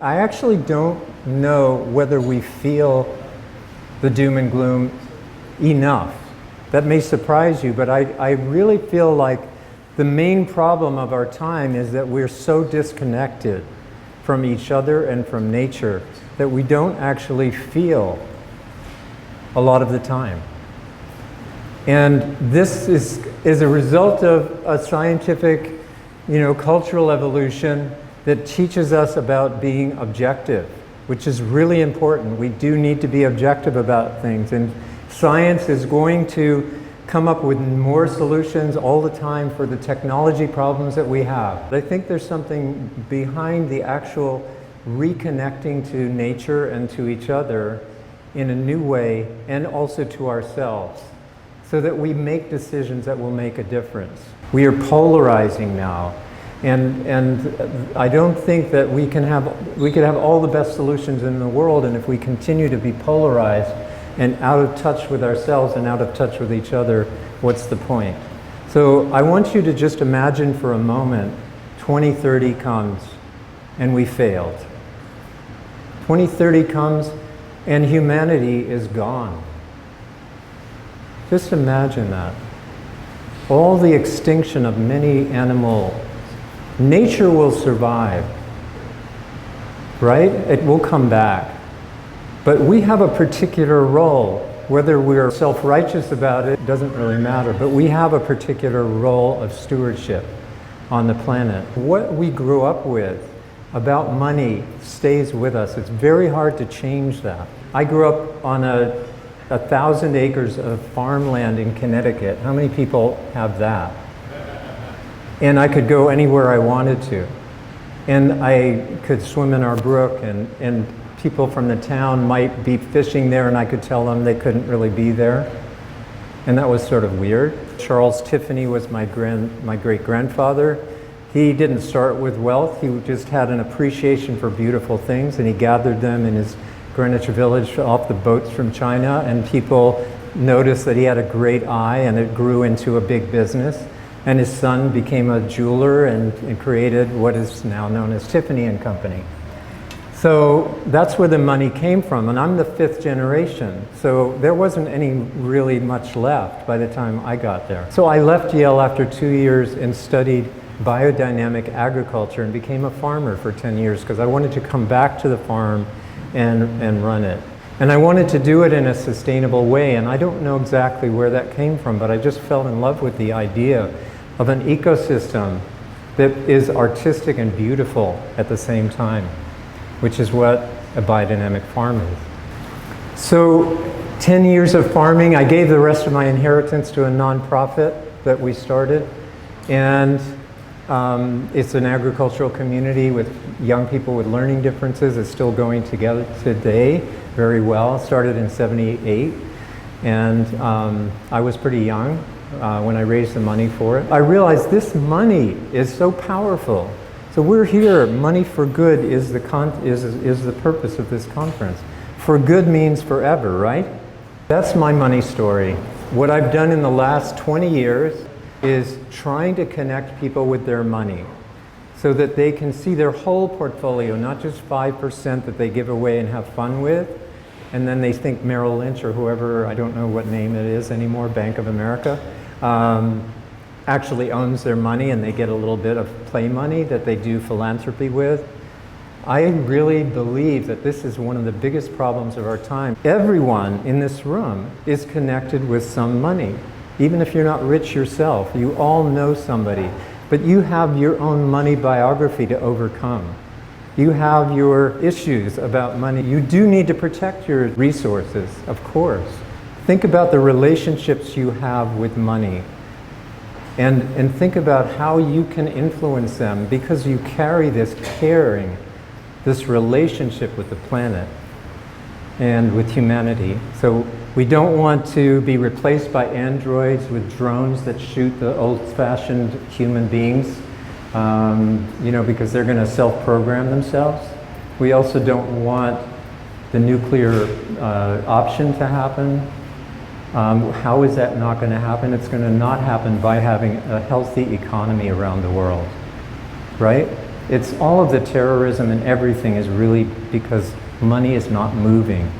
I actually don't know whether we feel the doom and gloom enough. That may surprise you, but I really feel like the main problem of our time is that we're so disconnected from each other and from nature that we don't actually feel a lot of the time. And this is a result of a scientific, cultural evolution that teaches us about being objective, which is really important. We do need to be objective about things, and science is going to come up with more solutions all the time for the technology problems that we have. I think there's something behind the actual reconnecting to nature and to each other in a new way, and also to ourselves, so that we make decisions that will make a difference. We are polarizing now, and I don't think that we could have all the best solutions in the world, and if we continue to be polarized and out of touch with ourselves and out of touch with each other, what's the point? So I want you to just imagine for a moment 2030 comes and we failed. 2030 comes and humanity is gone. Just imagine that. All the extinction of many animals. Nature will survive, right? It will come back. But we have a particular role. Whether we're self-righteous about it doesn't really matter, but we have a particular role of stewardship on the planet. What we grew up with about money stays with us. It's very hard to change that. I grew up on 1,000 acres of farmland in Connecticut. How many people have that? And I could go anywhere I wanted to. And I could swim in our brook, and people from the town might be fishing there, and I could tell them they couldn't really be there. And that was sort of weird. Charles Tiffany was my great-grandfather. He didn't start with wealth. He just had an appreciation for beautiful things, and he gathered them in his Greenwich Village off the boats from China, and people noticed that he had a great eye, and it grew into a big business. And his son became a jeweler and created what is now known as Tiffany and Company. So that's where the money came from, and I'm the 5th generation, so there wasn't any really much left by the time I got there. So I left Yale after 2 years and studied biodynamic agriculture and became a farmer for 10 years because I wanted to come back to the farm and run it. And I wanted to do it in a sustainable way, and I don't know exactly where that came from, but I just fell in love with the idea of an ecosystem that is artistic and beautiful at the same time, which is what a biodynamic farm is. So 10 years of farming, I gave the rest of my inheritance to a nonprofit that we started, and it's an agricultural community with young people with learning differences. It's still going together today very well. It started in '78, and I was pretty young when I raised the money for it. I realized this money is so powerful. So we're here. Money for good is the purpose of this conference. For good means forever, right? That's my money story. What I've done in the last 20 years is trying to connect people with their money so that they can see their whole portfolio, not just 5% that they give away and have fun with, and then they think Merrill Lynch or whoever, I don't know what name it is anymore, Bank of America, actually owns their money and they get a little bit of play money that they do philanthropy with. I really believe that this is one of the biggest problems of our time. Everyone in this room is connected with some money. Even if you're not rich yourself, you all know somebody, but you have your own money biography to overcome. You have your issues about money. You do need to protect your resources, of course. Think about the relationships you have with money, and think about how you can influence them, because you carry this caring, this relationship with the planet and with humanity. So we don't want to be replaced by androids with drones that shoot the old-fashioned human beings, because they're going to self-program themselves. We also don't want the nuclear option to happen. How is that not going to happen? It's going to not happen by having a healthy economy around the world, right? It's all of the terrorism and everything is really because money is not moving.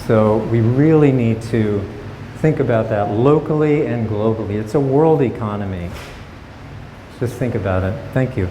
So we really need to think about that locally and globally. It's a world economy. Just think about it. Thank you.